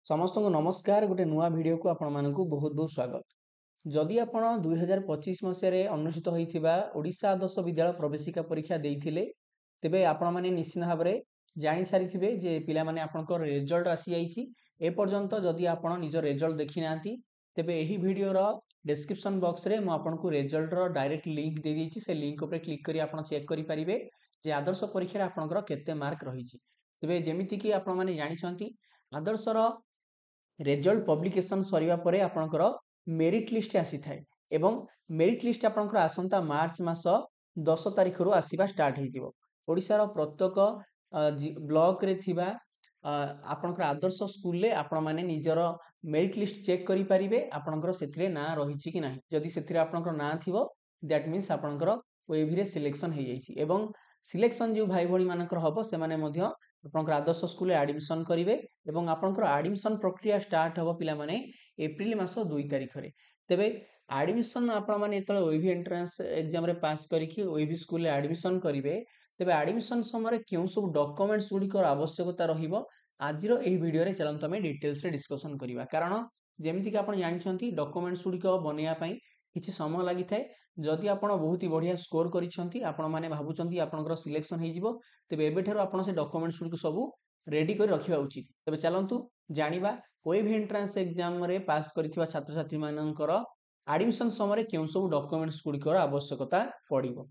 समस्त को नमस्कार गोटे नुआ वीडियो को आपण मानकु बहुत बहुत स्वागत। जदि आपण 2025 मसीह अनुष्ठित होइथिबा ओडिशा आदर्श विद्यालय प्रवेशिका परीक्षा देइथिले तेबे आपण माने निश्चित भाव में जानि सारिथिबे जे पिला माने आपनकर रिजल्ट आसी जाइछि। ए पर्यंत जदि आपण निज रिजल्ट देखि नांती तेबे एही वीडियो रो डिस्क्रिप्शन बॉक्स रे म आपनकु रिजल्ट रो डायरेक्ट लिंक दे दिछि। से लिंक ऊपर क्लिक करी आपण चेक करि परिबे जे आदर्श परीक्षा रे आपनकर केते मार्क रहिछि। तेबे जेमिति कि आपण माने जानि छंती आदर्श रो रेजल्ट पब्लिकेशन सरिवा परे आपनकर मेरिट लिस्ट आसी थाए एवं मेरिट लिस्ट आपनकर आसंता मार्च मास 10 तारिख रु आसीबा स्टार्ट हे जिवो। ओडिसा रो प्रत्येक ब्लॉक रे थिबा आपनकर आदर्श स्कूल ले आपण माने निजर मेरिट लिस्ट चेक करि परिबे आपनकर सेथिरे ना रहिछि कि नाही। जदि सेथिरे आपनकर ना थिबो दैट मीन्स आपनकर ओएवी रे सिलेक्शन हे जाइछि एवं सिलेक्शन जो भाई भणी मानकर हबो से माने मध्य आपनकर आदर्श स्कूल रे एडमिशन करिवे एवं आपनकर एडमिशन प्रक्रिया स्टार्ट हबो पिला माने एप्रिल मास 2 तारिख रे। तेबे एडमिशन आपण माने एतले ओएवी एंट्रेंस एग्जाम रे पास करिकि ओएवी स्कूल रे एडमिशन करिवे तेबे एडमिशन समय केउ सब डॉक्यूमेंट्स गुडिकर आवश्यकता रहिबो आजिरो एही वीडियो रे चलंत हम डिटेल्स रे डिस्कशन करिवा। कारण जेमिति कि आपण जानिछंती डॉक्यूमेंट्स गुडिको बनिया पई किछि समय लागि थाए। जदि आपण बहुत ही बढ़िया स्कोर करिछंती आपण माने भाबुचंती आपनकर सिलेक्शन हे जिवो तेबे एबेठारो आपण से डॉक्यूमेंट्स गुडिको सब रेडी कर रखिबा उचित। तेबे चलंतु जानिबा ओएवी एंट्रेंस एग्जाम रे पास करिथिबा छात्र छात्री मानकर एडमिशन समय केउ सब डॉक्यूमेंट्स गुडिकर आवश्यकता पड़िबो।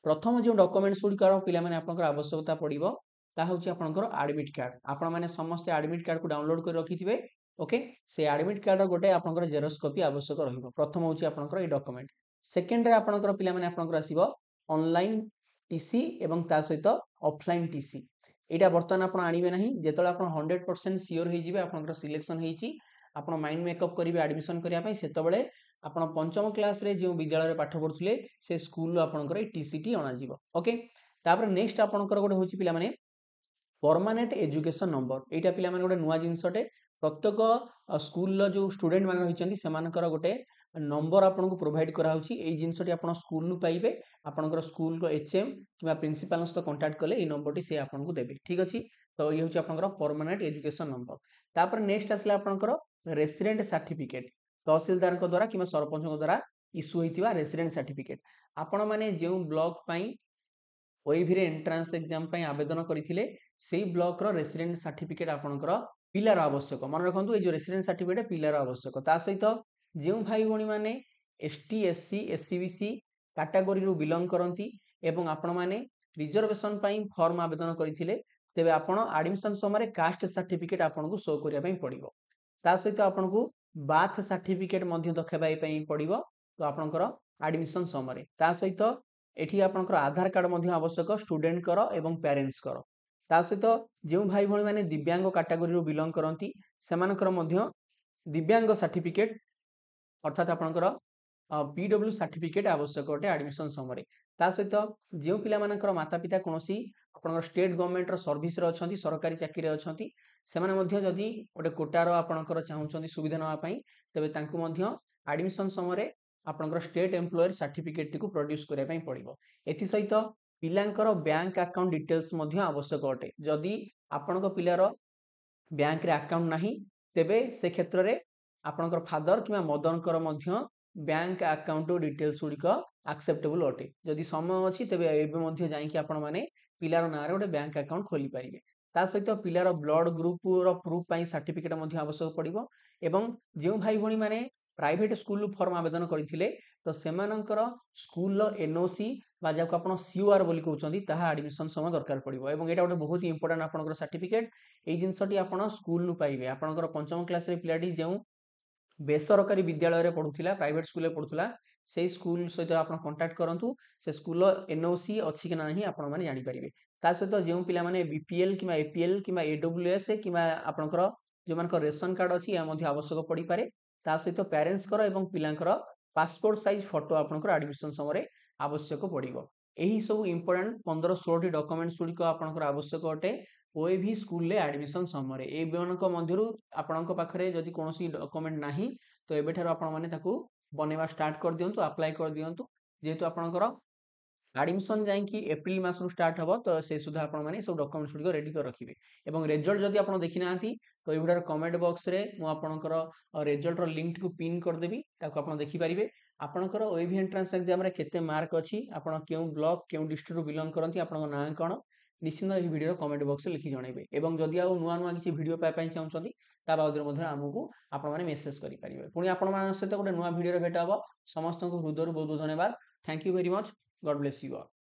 प्रथम जो डॉक्यूमेंट्स गुडिकर पिला माने आपनकर आवश्यकता पड़िबो ता होची आपनकर एडमिट कार्ड। आपण माने समस्त एडमिट कार्ड को डाउनलोड कर रखिथिबे। ओके से एडमिट कार्ड गोटे आपनकर जेरॉक्स कॉपी आवश्यक रहिबो। प्रथम होची आपनकर ए डॉक्यूमेंट। सेकंड रे आपनकर पिला माने आपनकर आसीबो ऑनलाइन टीसी एवं ता सहित ऑफलाइन टीसी। एटा बर्तन आपण आनिबे नाही जेतले आपण 100% सियोर हे जिवे आपनकर सिलेक्शन हेछि आपण माइंड मेकअप करिवे एडमिशन करिया पई सेतबेले आपण पंचम क्लास रे जो विद्यालय रे पाठ पढुथले से स्कूल आपनकर टीसीटी अना जिवो। ओके तापर नेक्स्ट आपनकर गोटे होछि पिला माने परमानेंट एजुकेशन नंबर। एटा पिला माने गोटे नुवा जिंसटे प्रत्येक स्कूल जो स्टूडेंट मान रहिचंती सेमानकर गोटे नंबर आपन को प्रोवाइड करा होछि। ए जिंसटी आपन स्कूल नु पाइबे आपनकर स्कूल को एचएम किबा प्रिंसिपल सहित कांटेक्ट कले ए नंबर टी से आपन को देबे। ठीक अछि तो ये होछि आपनकर परमानेंट एजुकेशन नंबर। तापर नेक्स्ट आसला आपनकर रेसिडेंट सर्टिफिकेट तहसीलदार को द्वारा किबा सरपंच को द्वारा इशू होइतिबा रेसिडेंट सर्टिफिकेट। आपण माने जे ब्लॉक पई ओएवी रे एंट्रेंस एग्जाम पई आवेदन करिथिले सेही ब्लॉक रो रेसिडेंट सर्टिफिकेट आपनकर पिलार आवश्यक। मन रखंतु ए जो रेसिडेंट सर्टिफिकेट पिलार आवश्यक। ता सहित जे भाई भणी माने एसटी एससी एससीबीसी कैटेगरी रु बिलोंग करंती एवं आपण माने रिजर्वेशन पई फॉर्म आवेदन करिथिले तेबे आपण एडमिशन समय कास्ट सर्टिफिकेट आपन को शो करिया पई पड़िबो। ता सहित आपन को बाथ सर्टिफिकेट मध्ये दखेबाई पई पड़िबो तो आपनकर एडमिशन समय। ता सहित एठी आपनकर आधार कार्ड मध्ये आवश्यक स्टूडेंट कर एवं पेरेंट्स कर। ता सहित जे भाई भणी माने दिव्यांग कैटेगरी रु बिलोंग करंती सेमानकर मध्ये दिव्यांग सर्टिफिकेट अर्थात आपनकर पीडब्ल्यू सर्टिफिकेट आवश्यक अटे एडमिशन समय। ता सहित जे पिला मानकर माता पिता कोनोसी आपनकर स्टेट गवर्नमेंट रो सर्विस रे अछंती सरकारी चाकरी रे अछंती सेमाने मध्ये जदी ओटे कोटारो आपनकर चाहुचंती सुविधा नवा पई तबे तांकु मध्ये एडमिशन समय आपनकर स्टेट एम्प्लॉयर सर्टिफिकेट टी को प्रोड्यूस करिया पई पड़िबो। एथि सहित पिलांकर बैंक अकाउंट डिटेल्स मध्ये आवश्यक अटे। जदी आपनकर पिलार बैंक रे अकाउंट नाही तेबे से क्षेत्र रे आपनकर फादर किबा मदरकर मध्ये बैंक अकाउंट डिटेल्स गुडी को एक्सेप्टेबल अटे। जदी समय अछि तेबे एबे मध्ये जाई कि आपण माने पिलार नारे ओटे बैंक अकाउंट खोली परिबे। ता सहित पिलार ब्लड ग्रुप रो प्रूफ पई सर्टिफिकेट मध्ये आवश्यक पड़िबो एवं जे भाई भणी माने प्राइवेट स्कूल फॉर्म आवेदन करिथिले तो सेमानकर स्कूल रो एनओसी बा जाको आपण सीओआर बोली कहउचंती ताहा एडमिशन समय दरकार पड़िबो एवं एटा ओटे बहुत ही इंपोर्टेंट आपनकर सर्टिफिकेट। ए जिंसटी आपण स्कूल नु पाइबे। आपनकर पंचम क्लास रे पिलाटी जेउ बेसरकारी विद्यालय रे पढुथिला प्राइवेट स्कूल रे पढुथिला से स्कूल सहित आपण कांटेक्ट करंतु से स्कूल एनओसी अछि कि नाही आपण माने जानि परिबे। ता सहित जेउ पिला माने बीपीएल किबा एपीएल किबा एडब्ल्यूएस किबा आपनकर जे मानकर रेशन कार्ड अछि या मध्ये आवश्यक पड़ी पारे। ता सहित पेरेंट्स कर एवं पिलांकर पासपोर्ट साइज फोटो आपनकर एडमिशन समय आवश्यक पड़िबो। एही सब इंपोर्टेंट 15-16 टी डॉक्यूमेंट्स गुडी को आपनकर आवश्यक अटे ओएवी स्कूल ले एडमिशन समय। ए बेनक मध्यरु आपनक पाखरे जदि कोनोसी डॉक्यूमेंट नाही तो एबेठारो आपण माने ताकू बनेवा स्टार्ट कर दियंतु अप्लाई कर दियंतु जेहेतु आपनकर ଆଡମିସନ୍ ଯାଇକି ଏପ୍ରିଲ ମାସରୁ ଷ୍ଟାର୍ଟ ହେବ ତ ସେ ସୁଦ୍ଧା ଆପଣମାନେ ସବୁ ଡକ୍ୟୁମେଣ୍ଟସ୍ ଗୁଡ଼ିକ ରେଡ଼ି କରି ରଖିବେ ଏବଂ ରେଜଲ୍ଟ ଯଦି ଆପଣ ଦେଖିନାହାନ୍ତି ତ ଏଇ ଭିଡ଼ିଓର କମେଣ୍ଟ ବକ୍ସରେ ମୁଁ ଆପଣଙ୍କର ରେଜଲ୍ଟର ଲିଙ୍କଟିକୁ ପିନ୍ କରିଦେବି ତାକୁ ଆପଣ ଦେଖିପାରିବେ ଆପଣଙ୍କର OAV ଏଣ୍ଟ୍ରାନ୍ସ ଏକ୍ଜାମରେ କେତେ ମାର୍କ ଅଛି ଆପଣ କେଉଁ ବ୍ଲକ କେଉଁ ଡିଷ୍ଟ୍ରିକ୍ଟରୁ ବିଲଙ୍ଗ କରନ୍ତି ଆପଣଙ୍କ ନାଁ କ'ଣ ନିଶ୍ଚିନ୍ତ ଏହି ଭିଡ଼ିଓର କମେଣ୍ଟ ବକ୍ସରେ ଲିଖି ଜଣାଇବେ ଏବଂ ଯଦି ଆଉ ନୂଆ ନୂଆ କିଛି ଭିଡ଼ିଓ ପାଇବା ପାଇଁ ଚାହୁଁଛନ୍ତି ତା ବାବଦରେ ମଧ୍ୟ ଆମକୁ ଆପଣମାନେ ମେସେଜ କରିପାରିବେ ପୁଣି ଆପଣମାନଙ୍କ ସହିତ ଗୋଟେ ନୂଆ ଭିଡ଼ିଓରେ ଭେଟ ହେବ ସମସ୍ତଙ୍କୁ ହୃଦୟରୁ ବହୁତ ବହୁତ ଧନ୍ୟବାଦ thank you very much God bless you all